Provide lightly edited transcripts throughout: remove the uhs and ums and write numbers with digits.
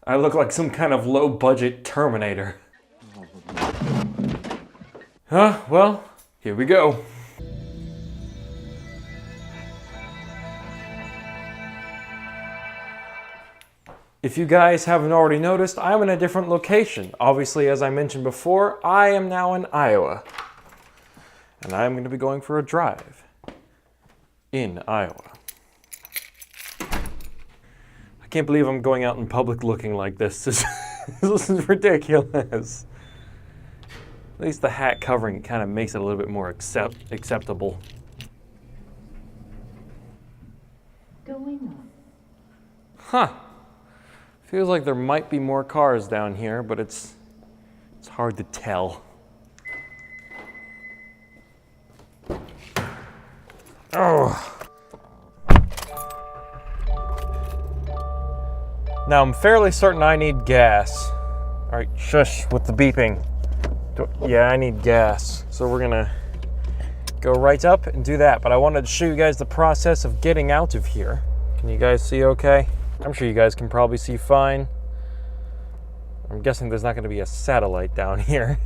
I look like some kind of low-budget Terminator. Huh? Well, here we go. If you guys haven't already noticed, I'm in a different location. Obviously, as I mentioned before, I am now in Iowa. And I'm going to be going for a drive in Iowa. I can't believe I'm going out in public looking like this. This is ridiculous. At least the hat covering kind of makes it a little bit more acceptable. Going on. Huh. Feels like there might be more cars down here, but it's hard to tell. Oh. Now I'm fairly certain I need gas. All right, shush with the beeping. Yeah, I need gas. So we're gonna go right up and do that. But I wanted to show you guys the process of getting out of here. Can you guys see okay? I'm sure you guys can probably see fine. I'm guessing there's not going to be a satellite down here.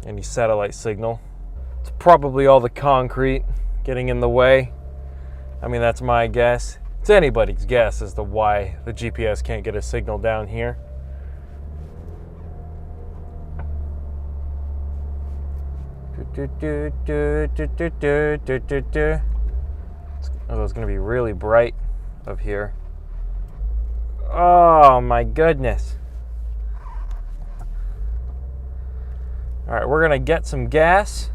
Any satellite signal. It's probably all the concrete getting in the way. I mean, that's my guess. It's anybody's guess as to why the GPS can't get a signal down here. Oh, it's going to be really bright up here. Oh my goodness. All right, we're gonna get some gas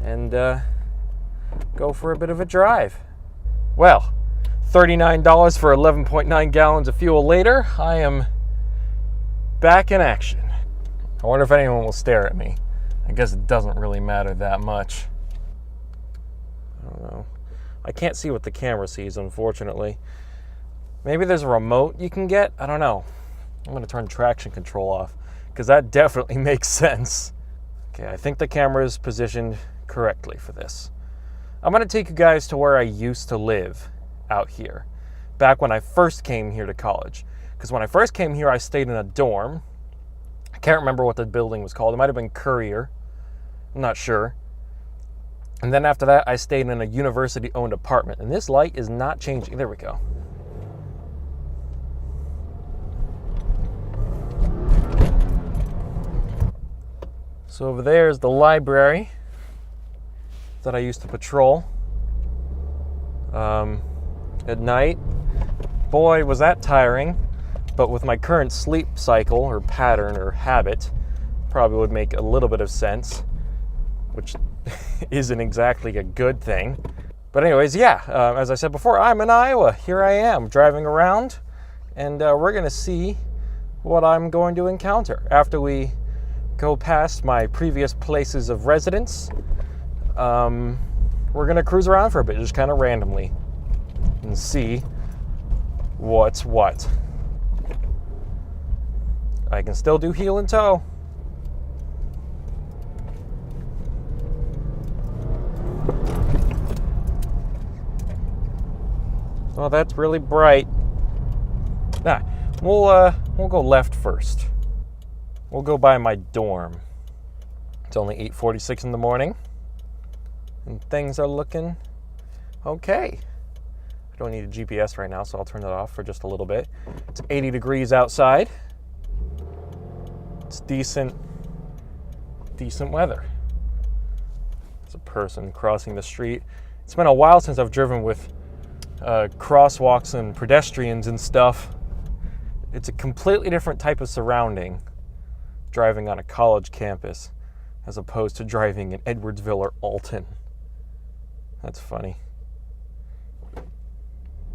and go for a bit of a drive. Well, $39 for 11.9 gallons of fuel later, I am back in action. I wonder if anyone will stare at me. I guess it doesn't really matter that much. I don't know. I can't see what the camera sees, unfortunately. Maybe there's a remote you can get? I don't know. I'm gonna turn traction control off, because that definitely makes sense. Okay, I think the camera is positioned correctly for this. I'm gonna take you guys to where I used to live out here, back when I first came here to college. Because when I first came here, I stayed in a dorm. I can't remember what the building was called. It might have been Courier. I'm not sure. And then after that, I stayed in a university-owned apartment. And this light is not changing. There we go. So over there is the library that I used to patrol at night. Boy, was that tiring. But with my current sleep cycle or pattern or habit, probably would make a little bit of sense, which isn't exactly a good thing. But anyways, yeah, as I said before, I'm in Iowa. Here I am driving around, and we're gonna see what I'm going to encounter after we go past my previous places of residence. We're gonna cruise around for a bit, just kind of randomly, and see what's what. I can still do heel and toe. Oh, that's really bright. Nah, we'll go left first. We'll go by my dorm. It's only 8:46 in the morning, and things are looking okay. I don't need a GPS right now, so I'll turn it off for just a little bit. It's 80 degrees outside. It's decent weather. There's a person crossing the street. It's been a while since I've driven with crosswalks and pedestrians and stuff. It's a completely different type of surrounding driving on a college campus as opposed to driving in Edwardsville or Alton. That's funny.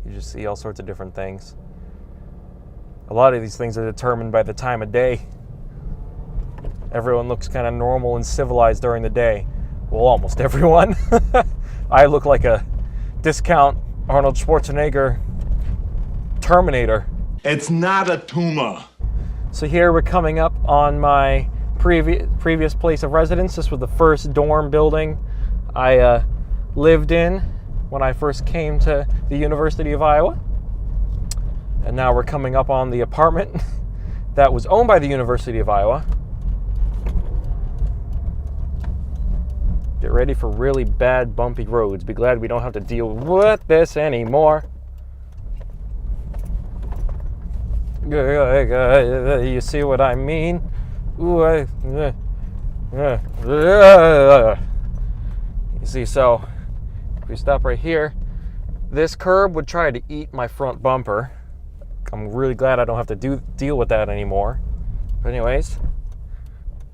You just see all sorts of different things. A lot of these things are determined by the time of day. Everyone looks kind of normal and civilized during the day. Well, almost everyone. I look like a discount Arnold Schwarzenegger Terminator. It's not a tumor. So here we're coming up on my previous place of residence. This was the first dorm building I lived in when I first came to the University of Iowa. And now we're coming up on the apartment that was owned by the University of Iowa. Get ready for really bad, bumpy roads. Be glad we don't have to deal with this anymore. You see what I mean? You see, so if we stop right here, this curb would try to eat my front bumper. I'm really glad I don't have to deal with that anymore. But anyways,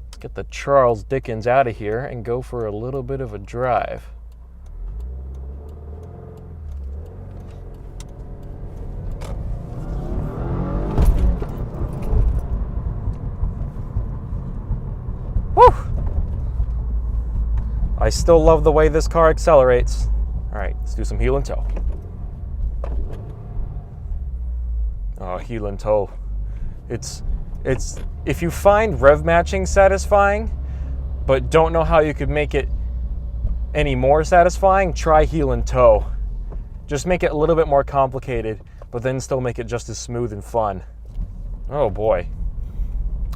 let's get the Charles Dickens out of here and go for a little bit of a drive. Woo! I still love the way this car accelerates. All right, let's do some heel and toe. Oh, heel and toe. It's if you find rev matching satisfying, but don't know how you could make it any more satisfying, try heel and toe. Just make it a little bit more complicated, but then still make it just as smooth and fun. Oh boy.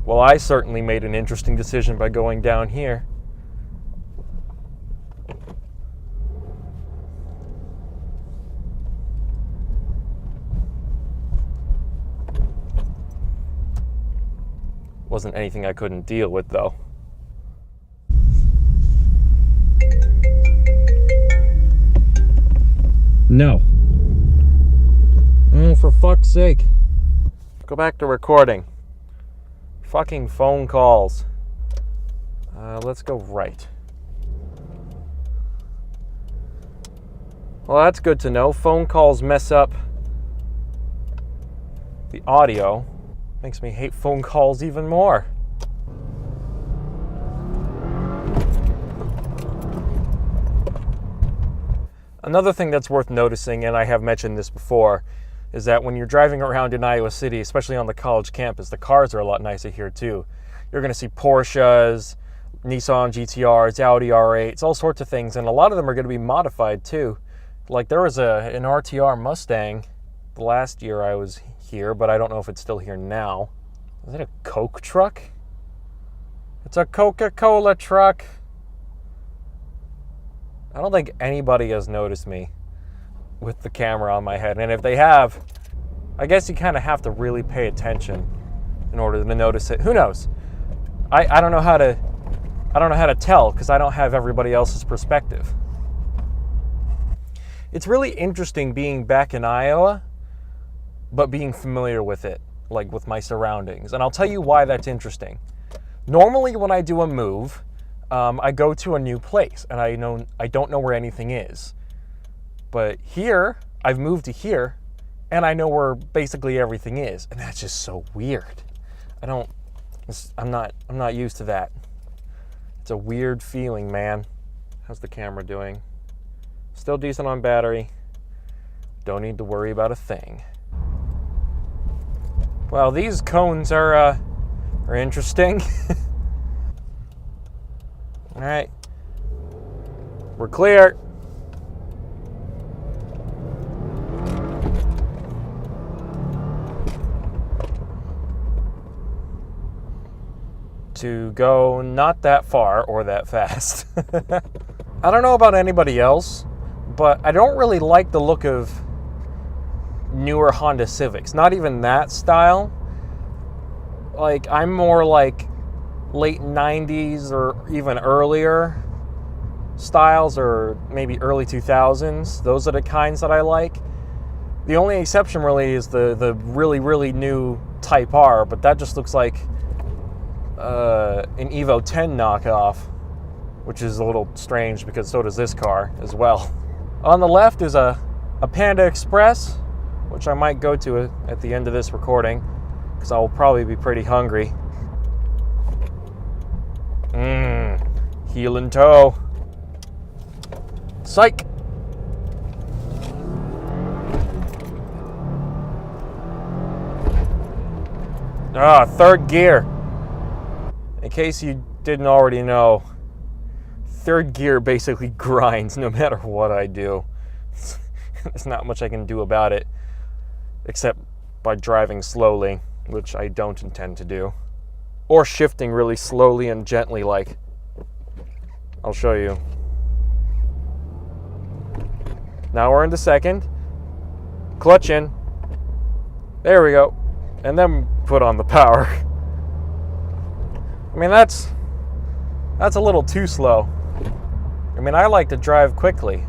Well, I certainly made an interesting decision by going down here. Wasn't anything I couldn't deal with, though. No. Oh, for fuck's sake. Go back to recording. Fucking phone calls. Let's go right. Well, that's good to know. Phone calls mess up the audio. Makes me hate phone calls even more. Another thing that's worth noticing, and I have mentioned this before, is that when you're driving around in Iowa City, especially on the college campus, the cars are a lot nicer here too. You're going to see Porsches, Nissan GTRs, Audi R8s, all sorts of things, and a lot of them are going to be modified too. Like there was an RTR Mustang the last year I was here, but I don't know if it's still here now. Is it a Coke truck? It's a Coca-Cola truck. I don't think anybody has noticed me with the camera on my head, and if they have, I guess you kind of have to really pay attention in order to notice it. Who knows? I don't know how to tell because I don't have everybody else's perspective. It's really interesting being back in Iowa, but being familiar with it, like with my surroundings. And I'll tell you why that's interesting. Normally when I do a move, I go to a new place and I don't know where anything is. But here, I've moved to here and I know where basically everything is. And that's just so weird. I'm not used to that. It's a weird feeling, man. How's the camera doing? Still decent on battery. Don't need to worry about a thing. Well, these cones are interesting. All right, we're clear. To go not that far or that fast. I don't know about anybody else, but I don't really like the look of newer Honda Civics. Not even that style. Like, I'm more like late 90s or even earlier styles, or maybe early 2000s. Those are the kinds that I like. The only exception really is the really, really new Type R, but that just looks like an Evo 10 knockoff, which is a little strange because so does this car as well. On the left is a Panda Express, which I might go to at the end of this recording because I will probably be pretty hungry. Heel and toe. Psych. Third gear. In case you didn't already know, third gear basically grinds no matter what I do. There's not much I can do about it, except by driving slowly, which I don't intend to do. Or shifting really slowly and gently, like, I'll show you. Now we're into second. Clutch in. There we go. And then put on the power. I mean, that's a little too slow. I mean, I like to drive quickly.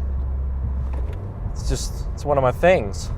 It's one of my things.